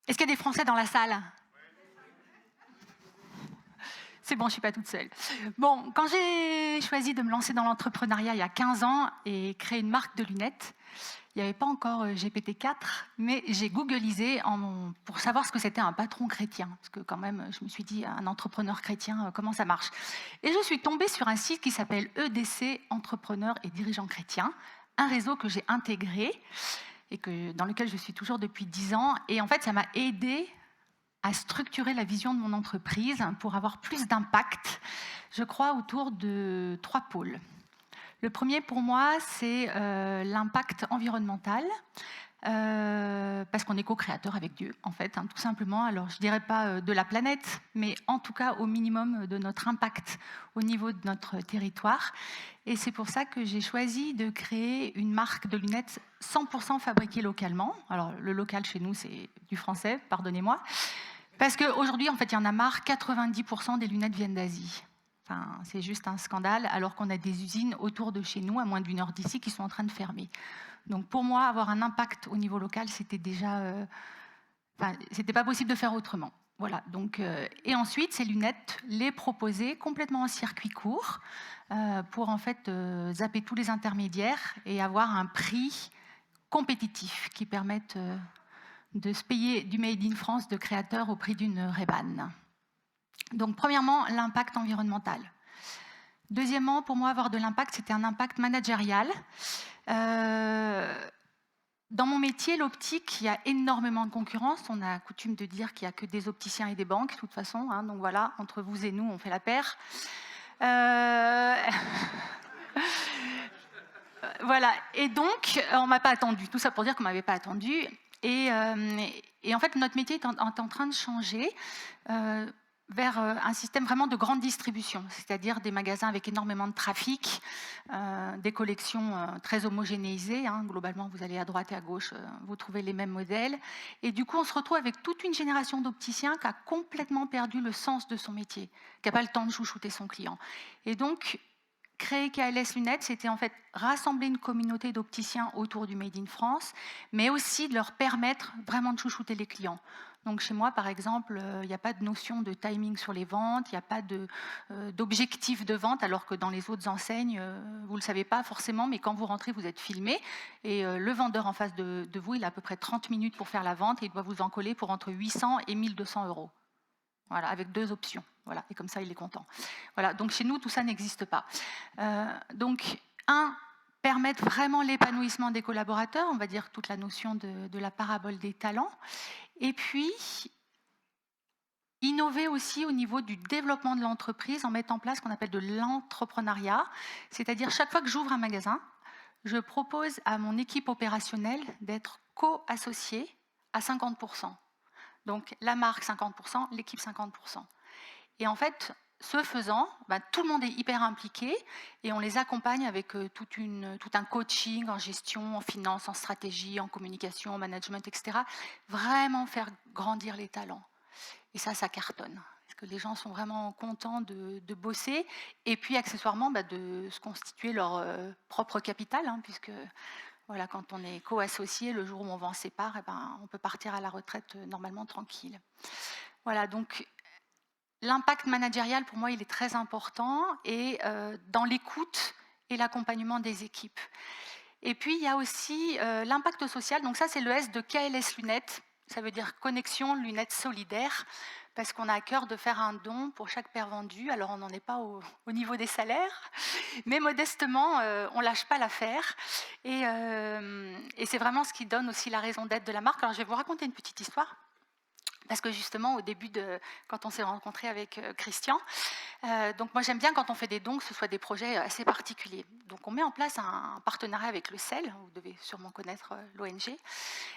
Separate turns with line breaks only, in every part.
Est-ce qu'il y a des Français dans la salle? C'est bon, je ne suis pas toute seule. Bon, quand j'ai choisi de me lancer dans l'entrepreneuriat il y a 15 ans et créer une marque de lunettes, il n'y avait pas encore GPT-4, mais j'ai googlisé pour savoir ce que c'était un patron chrétien. Parce que quand même, je me suis dit, un entrepreneur chrétien, comment ça marche? Et je suis tombée sur un site qui s'appelle EDC, Entrepreneurs et Dirigeants Chrétiens, un réseau que j'ai intégré et dans lequel je suis toujours depuis 10 ans. Et en fait, ça m'a aidée à structurer la vision de mon entreprise pour avoir plus d'impact, je crois, autour de 3 pôles. Le premier, pour moi, c'est l'impact environnemental, parce qu'on est co-créateur avec Dieu, en fait, tout simplement. Alors, je ne dirais pas de la planète, mais en tout cas, au minimum, de notre impact au niveau de notre territoire. Et c'est pour ça que j'ai choisi de créer une marque de lunettes 100% fabriquée localement. Alors, le local chez nous, c'est du français, pardonnez-moi. Parce qu'aujourd'hui, en fait, il y en a marre, 90% des lunettes viennent d'Asie. Enfin, c'est juste un scandale, alors qu'on a des usines autour de chez nous, à moins d'1 heure d'ici, qui sont en train de fermer. Donc pour moi, avoir un impact au niveau local, c'était déjà... c'était pas possible de faire autrement. Voilà, donc, et ensuite, ces lunettes, les proposer complètement en circuit court, pour en fait zapper tous les intermédiaires et avoir un prix compétitif qui permette... de se payer du Made in France de créateurs au prix d'une Ray-Ban. Donc, premièrement, l'impact environnemental. Deuxièmement, pour moi, avoir de l'impact, c'était un impact managérial. Dans mon métier, l'optique, il y a énormément de concurrence. On a coutume de dire qu'il n'y a que des opticiens et des banques, de toute façon. Donc voilà, entre vous et nous, on fait la paire. Voilà, et donc, on ne m'a pas attendu. Tout ça pour dire qu'on ne m'avait pas attendu. Et en fait, notre métier est en train de changer vers un système vraiment de grande distribution, c'est-à-dire des magasins avec énormément de trafic, des collections très homogénéisées. Globalement, vous allez à droite et à gauche, vous trouvez les mêmes modèles. Et du coup, on se retrouve avec toute une génération d'opticiens qui a complètement perdu le sens de son métier, qui n'a pas le temps de chouchouter son client. Et donc, créer KLS Lunettes, c'était en fait rassembler une communauté d'opticiens autour du Made in France, mais aussi de leur permettre vraiment de chouchouter les clients. Donc chez moi, par exemple, il n'y a pas de notion de timing sur les ventes, il n'y a pas d'objectif de vente, alors que dans les autres enseignes, vous ne le savez pas forcément, mais quand vous rentrez, vous êtes filmé, et le vendeur en face de vous, il a à peu près 30 minutes pour faire la vente, et il doit vous en coller pour entre 800 et 1200 €. Voilà, avec 2 options. Voilà, et comme ça, il est content. Voilà, donc chez nous, tout ça n'existe pas. Donc, permettre vraiment l'épanouissement des collaborateurs, on va dire toute la notion de la parabole des talents. Et puis, innover aussi au niveau du développement de l'entreprise en mettant en place ce qu'on appelle de l'entrepreneuriat. C'est-à-dire, chaque fois que j'ouvre un magasin, je propose à mon équipe opérationnelle d'être co-associée à 50%. Donc, la marque 50%, l'équipe 50%. Et en fait, ce faisant, tout le monde est hyper impliqué et on les accompagne avec tout un coaching en gestion, en finance, en stratégie, en communication, en management, etc. Vraiment faire grandir les talents. Et ça cartonne. Parce que les gens sont vraiment contents de bosser et puis accessoirement de se constituer leur propre capital, puisque voilà, quand on est co-associé, le jour où on vend ses parts, on peut partir à la retraite normalement tranquille. Voilà, donc l'impact managérial, pour moi, il est très important et dans l'écoute et l'accompagnement des équipes. Et puis, il y a aussi l'impact social. Donc ça, c'est le S de KLS Lunettes. Ça veut dire connexion lunettes solidaires, parce qu'on a à cœur de faire un don pour chaque paire vendue. Alors, on n'en est pas au niveau des salaires, mais modestement, on ne lâche pas l'affaire. Et c'est vraiment ce qui donne aussi la raison d'être de la marque. Alors, je vais vous raconter une petite histoire. Parce que justement, au début, quand on s'est rencontré avec Christian, donc moi j'aime bien quand on fait des dons que ce soit des projets assez particuliers. Donc on met en place un partenariat avec le CEL, vous devez sûrement connaître l'ONG,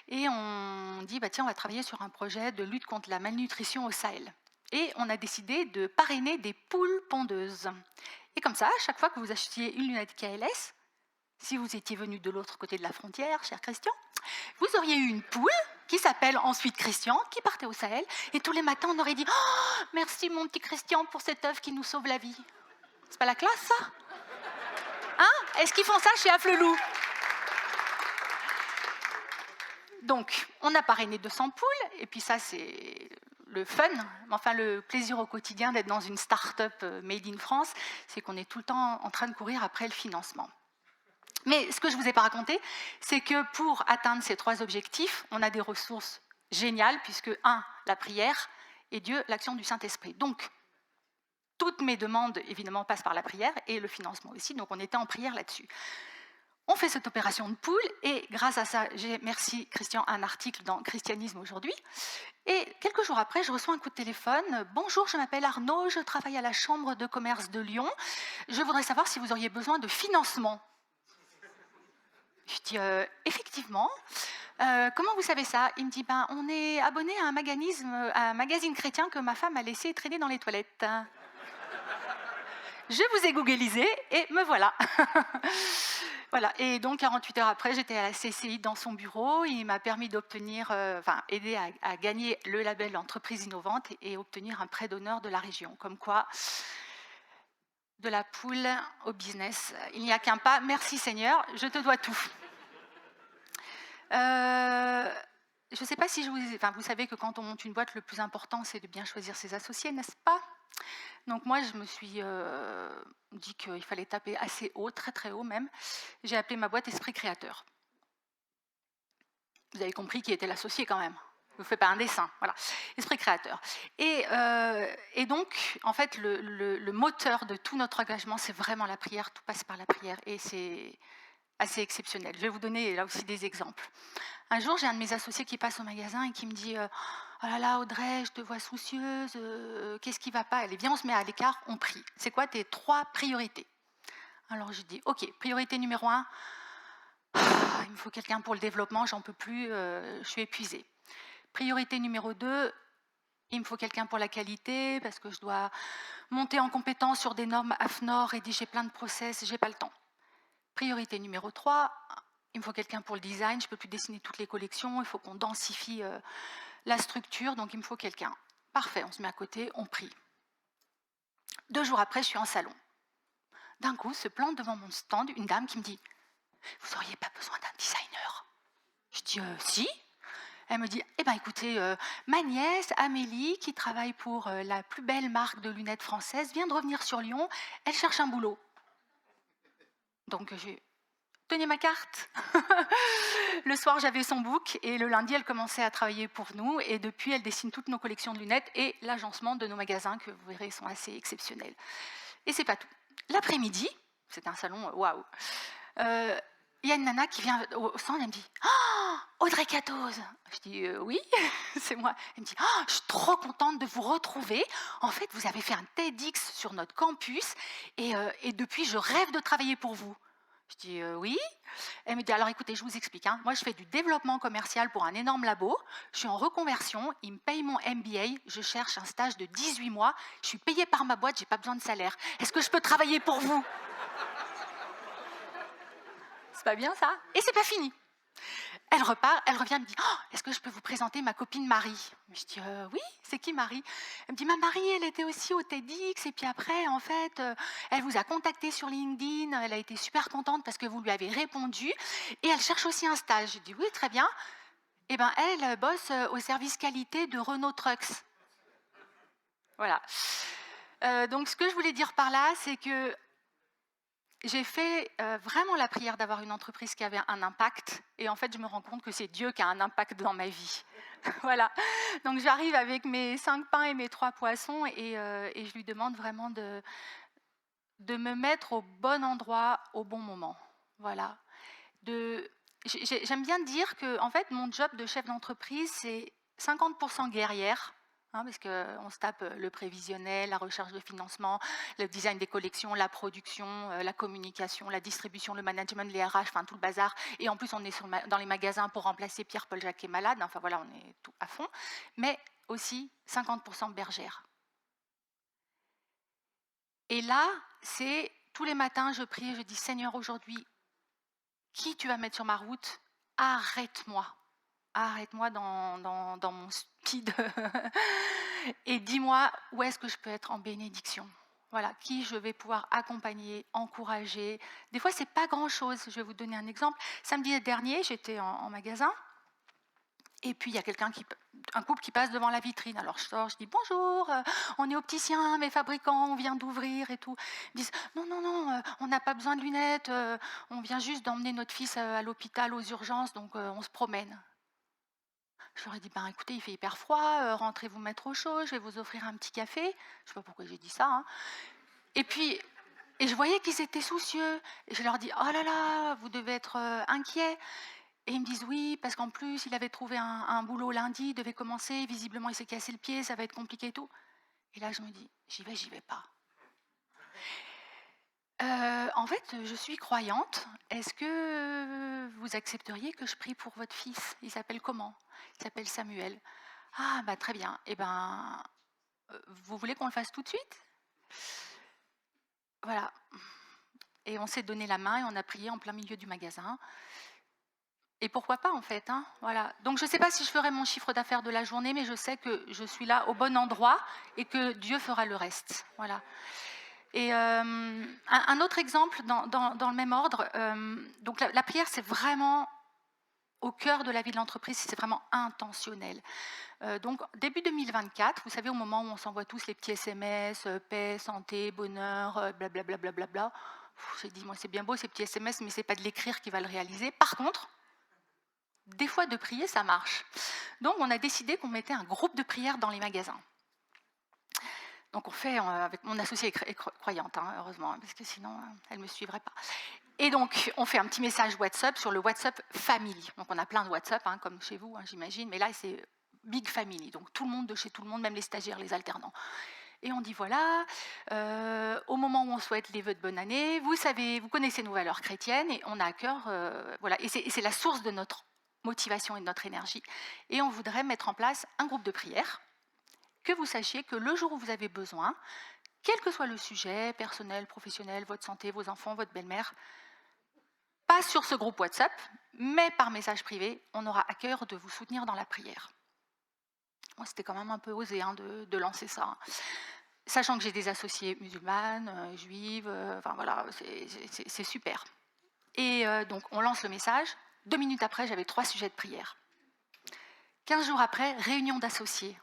et on dit tiens, on va travailler sur un projet de lutte contre la malnutrition au Sahel. Et on a décidé de parrainer des poules pondeuses. Et comme ça, à chaque fois que vous achetiez une lunette KLS, si vous étiez venu de l'autre côté de la frontière, cher Christian, vous auriez eu une poule qui s'appelle ensuite Christian, qui partait au Sahel, et tous les matins on aurait dit « Oh, merci mon petit Christian pour cet œuf qui nous sauve la vie ». C'est pas la classe, ça? Est-ce qu'ils font ça chez Afflelou? Donc, on a parrainé 200 poules, et puis ça, c'est le fun, enfin le plaisir au quotidien d'être dans une start-up made in France, c'est qu'on est tout le temps en train de courir après le financement. Mais ce que je ne vous ai pas raconté, c'est que pour atteindre ces 3 objectifs, on a des ressources géniales, puisque 1, la prière, et Dieu, l'action du Saint-Esprit. Donc, toutes mes demandes, évidemment, passent par la prière, et le financement aussi, donc on était en prière là-dessus. On fait cette opération de poule, et grâce à ça, j'ai, merci Christian, un article dans Christianisme aujourd'hui. Et quelques jours après, je reçois un coup de téléphone. « Bonjour, je m'appelle Arnaud, je travaille à la Chambre de commerce de Lyon. Je voudrais savoir si vous auriez besoin de financement. » Je dis « Effectivement. Comment vous savez ça ?» Il me dit « On est abonné à un magazine chrétien que ma femme a laissé traîner dans les toilettes. » Je vous ai googlisé et me voilà. Voilà. Et donc 48 heures après, j'étais à la CCI dans son bureau. Il m'a permis d'obtenir, aider à gagner le label entreprise innovante et obtenir un prêt d'honneur de la région. Comme quoi, de la poule au business, il n'y a qu'un pas. Merci Seigneur, je te dois tout. Je ne sais pas si vous savez que quand on monte une boîte, le plus important, c'est de bien choisir ses associés, n'est-ce pas? Donc moi, je me suis dit qu'il fallait taper assez haut, très très haut même. J'ai appelé ma boîte Esprit Créateur. Vous avez compris qui était l'associé quand même. Je ne vous fais pas un dessin, voilà. Esprit Créateur. Et donc, en fait, le moteur de tout notre engagement, c'est vraiment la prière. Tout passe par la prière et c'est assez exceptionnel. Je vais vous donner là aussi des exemples. Un jour, j'ai un de mes associés qui passe au magasin et qui me dit « Oh là là, Audrey, je te vois soucieuse, qu'est-ce qui ne va pas ?» Allez, viens, on se met à l'écart, on prie. C'est quoi tes 3 priorités? Alors, je dis « Ok, priorité numéro 1, il me faut quelqu'un pour le développement, j'en peux plus, je suis épuisée. Priorité numéro 2, il me faut quelqu'un pour la qualité, parce que je dois monter en compétence sur des normes AFNOR, rédiger plein de process, j'ai pas le temps. Priorité numéro 3, il me faut quelqu'un pour le design, je ne peux plus dessiner toutes les collections, il faut qu'on densifie la structure, donc il me faut quelqu'un. Parfait, on se met à côté, on prie. 2 jours après, je suis en salon. D'un coup, se plante devant mon stand une dame qui me dit « Vous n'auriez pas besoin d'un designer ?» Je dis « Si ». Elle me dit « Eh bien écoutez, ma nièce Amélie, qui travaille pour la plus belle marque de lunettes française, vient de revenir sur Lyon, elle cherche un boulot. » Donc j'ai « Tenez ma carte !» Le soir, j'avais son book et le lundi, elle commençait à travailler pour nous. Et depuis, elle dessine toutes nos collections de lunettes et l'agencement de nos magasins, que vous verrez, sont assez exceptionnels. Et c'est pas tout. L'après-midi, c'était un salon, waouh, il y a une nana qui vient au stand et elle me dit « Oh, Audrey Catose !» Je dis « Oui, c'est moi. » Elle me dit « Oh, je suis trop contente de vous retrouver. En fait, vous avez fait un TEDx sur notre campus et depuis, je rêve de travailler pour vous. » Je dis oui. Elle me dit alors écoutez, je vous explique. Moi, je fais du développement commercial pour un énorme labo. Je suis en reconversion. Ils me payent mon MBA. Je cherche un stage de 18 mois. Je suis payée par ma boîte. J'ai pas besoin de salaire. Est-ce que je peux travailler pour vous? C'est pas bien ça? Et c'est pas fini. Elle repart, elle revient, elle me dit oh, est-ce que je peux vous présenter ma copine Marie? Je dis oui, c'est qui Marie? Elle me dit ma Marie, elle était aussi au TEDx et puis après, en fait, elle vous a contacté sur LinkedIn, elle a été super contente parce que vous lui avez répondu et elle cherche aussi un stage. Je dis oui, très bien. Et ben elle bosse au service qualité de Renault Trucks. Voilà. Donc ce que je voulais dire par là, c'est que j'ai fait vraiment la prière d'avoir une entreprise qui avait un impact. Et en fait, je me rends compte que c'est Dieu qui a un impact dans ma vie. Voilà. Donc, j'arrive avec mes 5 pains et mes 3 poissons et je lui demande vraiment de me mettre au bon endroit, au bon moment. Voilà. J'aime bien dire que, en fait, mon job de chef d'entreprise, c'est 50% guerrière, parce qu'on se tape le prévisionnel, la recherche de financement, le design des collections, la production, la communication, la distribution, le management, les RH, enfin tout le bazar. Et en plus, on est dans les magasins pour remplacer Pierre-Paul Jacques qui est malade. Enfin voilà, on est tout à fond. Mais aussi 50% bergère. Et là, c'est tous les matins, je prie et je dis Seigneur, aujourd'hui, qui tu vas mettre sur ma route? Arrête-moi. Arrête-moi dans mon speed et dis-moi où est-ce que je peux être en bénédiction. Voilà, qui je vais pouvoir accompagner, encourager. Des fois, c'est pas grand-chose. Je vais vous donner un exemple. Samedi dernier, j'étais en magasin Et puis, il y a un couple qui passe devant la vitrine. Alors, je sors, je dis « Bonjour, on est opticien, mais fabricant, on vient d'ouvrir et tout. » Ils disent « Non, non, non, on n'a pas besoin de lunettes, on vient juste d'emmener notre fils à l'hôpital aux urgences, donc on se promène. » Je leur ai dit « Ben, écoutez, il fait hyper froid, rentrez vous mettre au chaud, je vais vous offrir un petit café. » Je ne sais pas pourquoi j'ai dit ça. Hein. Et puis, et je voyais qu'ils étaient soucieux. Et je leur dis « Oh là là, vous devez être inquiets. » Et ils me disent oui, parce qu'en plus, il avait trouvé un boulot lundi, il devait commencer, visiblement il s'est cassé le pied, ça va être compliqué et tout. Et là, je me dis, j'y vais pas. En fait, je suis croyante. Est-ce que vous accepteriez que je prie pour votre fils? Il s'appelle comment? Il s'appelle Samuel. Ah, bah très bien. Eh ben, vous voulez qu'on le fasse tout de suite? Voilà. Et on s'est donné la main et on a prié en plein milieu du magasin. Et pourquoi pas en fait, hein, voilà. Donc je ne sais pas si je ferai mon chiffre d'affaires de la journée, mais je sais que je suis là au bon endroit et que Dieu fera le reste. Voilà. Et un autre exemple dans le même ordre, donc la prière c'est vraiment au cœur de la vie de l'entreprise, c'est vraiment intentionnel. Donc début 2024, vous savez au moment où on s'envoie tous les petits SMS, paix, santé, bonheur, blablabla, blablabla. J'ai dit moi c'est bien beau ces petits SMS, mais c'est pas de l'écrire qui va le réaliser. Par contre, des fois de prier, ça marche. Donc on a décidé qu'on mettait un groupe de prière dans les magasins. Donc on fait, avec mon associée est croyante, hein, heureusement, parce que sinon elle ne me suivrait pas. Et donc on fait un petit message WhatsApp sur le WhatsApp Family. Donc on a plein de WhatsApp, hein, comme chez vous, hein, j'imagine, mais là c'est Big Family, donc tout le monde de chez tout le monde, même les stagiaires, les alternants. Et on dit voilà, au moment où on souhaite les vœux de bonne année, vous savez, vous connaissez nos valeurs chrétiennes et on a à cœur, voilà, et c'est la source de notre motivation et de notre énergie. Et on voudrait mettre en place un groupe de prière, que vous sachiez que le jour où vous avez besoin, quel que soit le sujet, personnel, professionnel, votre santé, vos enfants, votre belle-mère, pas sur ce groupe WhatsApp, mais par message privé, on aura à cœur de vous soutenir dans la prière. Moi, c'était quand même un peu osé hein, de lancer ça. Hein. Sachant que j'ai des associées musulmanes, juives, enfin voilà, c'est super. Et donc, on lance le message. 2 minutes après, j'avais 3 sujets de prière. 15 jours après, réunion d'associés.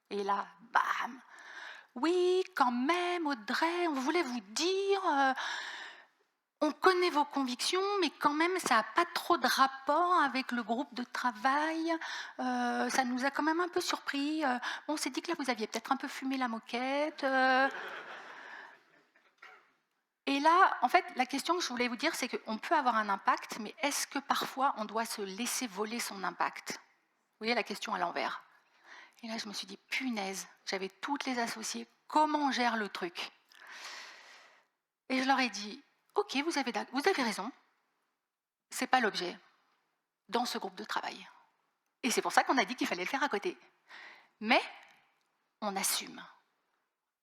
Et là, bam! Oui, quand même, Audrey, on voulait vous dire, on connaît vos convictions, mais quand même, ça n'a pas trop de rapport avec le groupe de travail. Ça nous a quand même un peu surpris. On s'est dit que là, vous aviez peut-être un peu fumé la moquette. Et là, en fait, la question que je voulais vous dire, c'est qu'on peut avoir un impact, mais est-ce que parfois on doit se laisser voler son impact? Vous voyez la question à l'envers. Et là, je me suis dit, punaise, j'avais toutes les associées, comment on gère le truc? Et je leur ai dit, ok, vous avez raison, c'est pas l'objet dans ce groupe de travail. Et c'est pour ça qu'on a dit qu'il fallait le faire à côté. Mais on assume,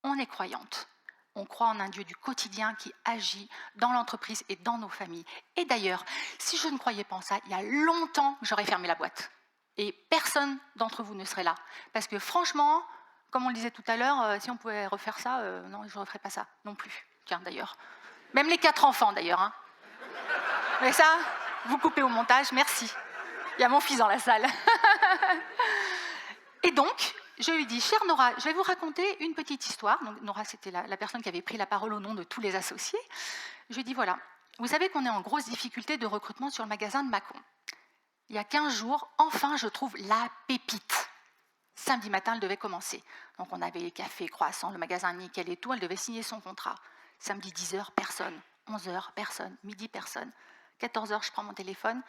on est croyante. On croit en un Dieu du quotidien qui agit dans l'entreprise et dans nos familles. Et d'ailleurs, si je ne croyais pas en ça, il y a longtemps que j'aurais fermé la boîte. Et personne d'entre vous ne serait là. Parce que franchement, comme on le disait tout à l'heure, si on pouvait refaire ça, non, je ne referais pas ça non plus. Tiens, d'ailleurs. Même les 4 enfants, d'ailleurs. Hein. Mais ça, vous coupez au montage, merci. Il y a mon fils dans la salle. Et donc, je lui dis, chère Nora, je vais vous raconter une petite histoire. Donc, Nora, c'était la personne qui avait pris la parole au nom de tous les associés. Je lui dis, voilà, vous savez qu'on est en grosse difficulté de recrutement sur le magasin de Mâcon. Il y a 15 jours, enfin, je trouve la pépite. Samedi matin, elle devait commencer. Donc, on avait café, croissant, le magasin nickel et tout. Elle devait signer son contrat. Samedi, 10h, personne. 11h, personne. Midi, personne. 14h, je prends mon téléphone.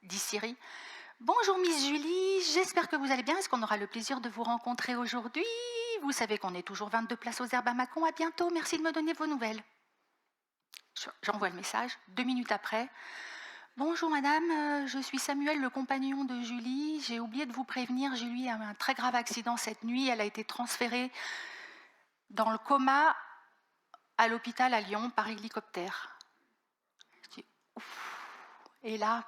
Dit Siri. Bonjour Miss Julie, j'espère que vous allez bien. Est-ce qu'on aura le plaisir de vous rencontrer aujourd'hui? Vous savez qu'on est toujours 22 places aux herbes à Mâcon. À bientôt, merci de me donner vos nouvelles. J'envoie le message. 2 minutes après. Bonjour madame, je suis Samuel, le compagnon de Julie. J'ai oublié de vous prévenir, Julie a eu un très grave accident cette nuit. Elle a été transférée dans le coma à l'hôpital à Lyon par hélicoptère. Je dis, ouf. Et là,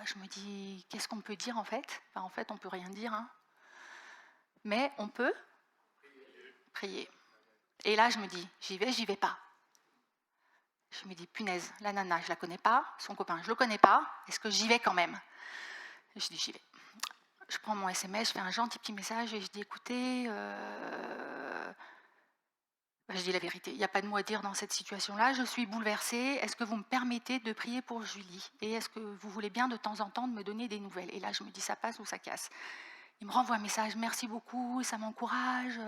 je me dis, qu'est-ce qu'on peut dire en fait? En fait, on ne peut rien dire. Hein. Mais on peut prier. Et là, je me dis, j'y vais pas. Je me dis, punaise, la nana, je la connais pas. Son copain, je le connais pas. Est-ce que j'y vais quand même? Et je dis, j'y vais. Je prends mon SMS, je fais un gentil petit message et je dis, écoutez, je dis la vérité, il n'y a pas de mot à dire dans cette situation-là, je suis bouleversée, est-ce que vous me permettez de prier pour Julie? Et est-ce que vous voulez bien de temps en temps de me donner des nouvelles? Et là, je me dis, ça passe ou ça casse? Il me renvoie un message, merci beaucoup, ça m'encourage,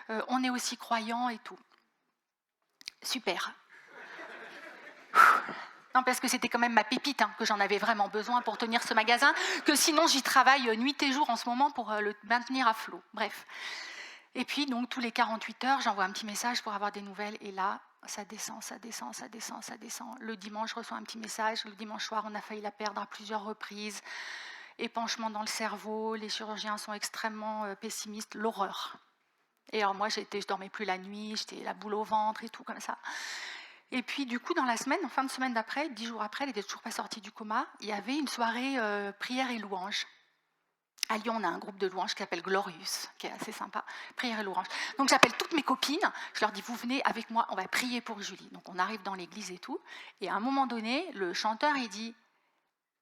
on est aussi croyants et tout. Super. Non, parce que c'était quand même ma pépite, hein, que j'en avais vraiment besoin pour tenir ce magasin, que sinon j'y travaille nuit et jour en ce moment pour le maintenir à flot. Bref. Et puis, donc, tous les 48 heures, j'envoie un petit message pour avoir des nouvelles. Et là, ça descend, ça descend, ça descend, ça descend. Le dimanche, je reçois un petit message. Le dimanche soir, on a failli la perdre à plusieurs reprises. Épanchement dans le cerveau. Les chirurgiens sont extrêmement pessimistes. L'horreur. Et alors, moi, je dormais plus la nuit. J'étais la boule au ventre et tout comme ça. Et puis, du coup, dans la semaine, en fin de semaine d'après, 10 jours après, elle n'était toujours pas sortie du coma. Il y avait une soirée prière et louange. À Lyon, on a un groupe de louanges qui s'appelle Glorious, qui est assez sympa, prière et louange. Donc j'appelle toutes mes copines, je leur dis, vous venez avec moi, on va prier pour Julie. Donc on arrive dans l'église et tout, et à un moment donné, le chanteur, il dit,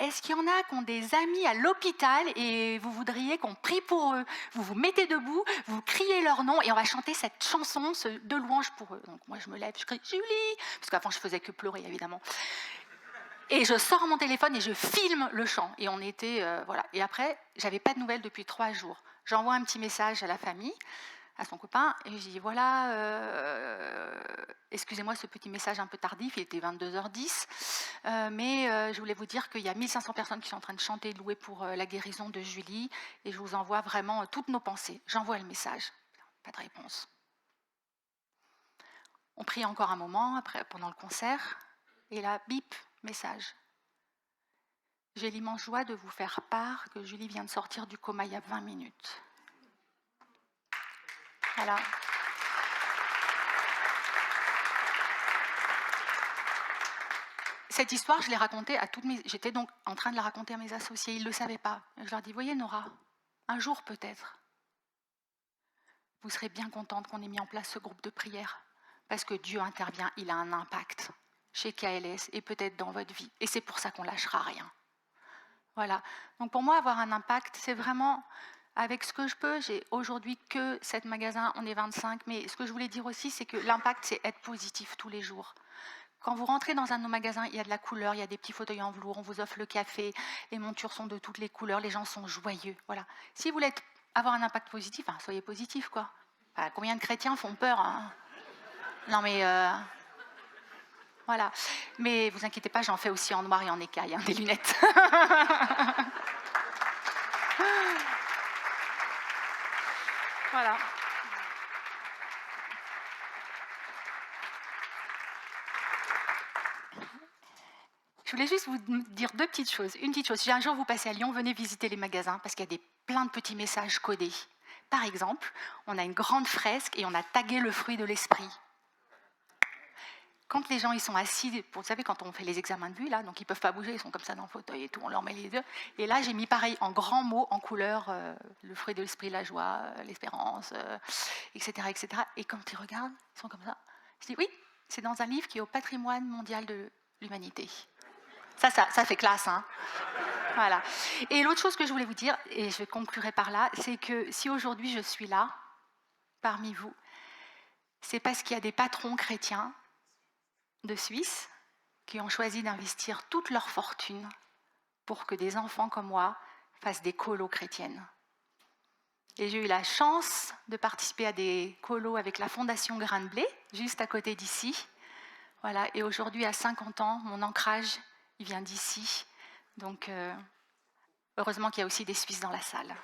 est-ce qu'il y en a qui ont des amis à l'hôpital et vous voudriez qu'on prie pour eux? Vous vous mettez debout, vous criez leur nom et on va chanter cette chanson de louange pour eux. Donc moi je me lève, je crie, Julie, parce qu'avant je faisais que pleurer évidemment. Et je sors mon téléphone et je filme le chant. Et on était, voilà. Et après, j'avais pas de nouvelles depuis 3 jours. J'envoie un petit message à la famille, à son copain, et je dis, voilà, excusez-moi ce petit message un peu tardif, il était 22h10, mais je voulais vous dire qu'il y a 1500 personnes qui sont en train de chanter et de louer pour la guérison de Julie, et je vous envoie vraiment toutes nos pensées. J'envoie le message. Pas de réponse. On prie encore un moment, après, pendant le concert, et là, bip, message. J'ai l'immense joie de vous faire part que Julie vient de sortir du coma il y a 20 minutes. Voilà. Cette histoire, je l'ai racontée à toutes mes... J'étais donc en train de la raconter à mes associés, ils ne le savaient pas. Je leur dis, voyez Nora, un jour peut-être, vous serez bien contente qu'on ait mis en place ce groupe de prière, parce que Dieu intervient, il a un impact chez KLS et peut-être dans votre vie. Et c'est pour ça qu'on ne lâchera rien. Voilà. Donc pour moi, avoir un impact, c'est vraiment avec ce que je peux. J'ai aujourd'hui que 7 magasins, on est 25. Mais ce que je voulais dire aussi, c'est que l'impact, c'est être positif tous les jours. Quand vous rentrez dans un de nos magasins, il y a de la couleur, il y a des petits fauteuils en velours, on vous offre le café, les montures sont de toutes les couleurs, les gens sont joyeux. Voilà. Si vous voulez avoir un impact positif, soyez positif, quoi. Enfin, combien de chrétiens font peur, hein? Non mais... Voilà. Mais vous inquiétez pas, j'en fais aussi en noir et en écaille, des lunettes. Voilà. Je voulais juste vous dire 2 petites choses. Une petite chose, si un jour vous passez à Lyon, venez visiter les magasins parce qu'il y a plein de petits messages codés. Par exemple, on a une grande fresque et on a tagué le fruit de l'esprit. Quand les gens ils sont assis, vous savez, quand on fait les examens de vue, là, donc ils ne peuvent pas bouger, ils sont comme ça dans le fauteuil et tout, on leur met les yeux. Et là, j'ai mis pareil, en grands mots, en couleur, le fruit de l'esprit, la joie, l'espérance, etc., etc. Et quand ils regardent, ils sont comme ça. Je dis, oui, c'est dans un livre qui est au patrimoine mondial de l'humanité. Ça fait classe, hein. Voilà. Et l'autre chose que je voulais vous dire, et je conclurai par là, c'est que si aujourd'hui je suis là, parmi vous, c'est parce qu'il y a des patrons chrétiens de Suisse qui ont choisi d'investir toute leur fortune pour que des enfants comme moi fassent des colos chrétiennes. Et j'ai eu la chance de participer à des colos avec la Fondation Grain de Blé, juste à côté d'ici. Voilà. Et aujourd'hui, à 50 ans, mon ancrage, il vient d'ici. Donc, heureusement qu'il y a aussi des Suisses dans la salle.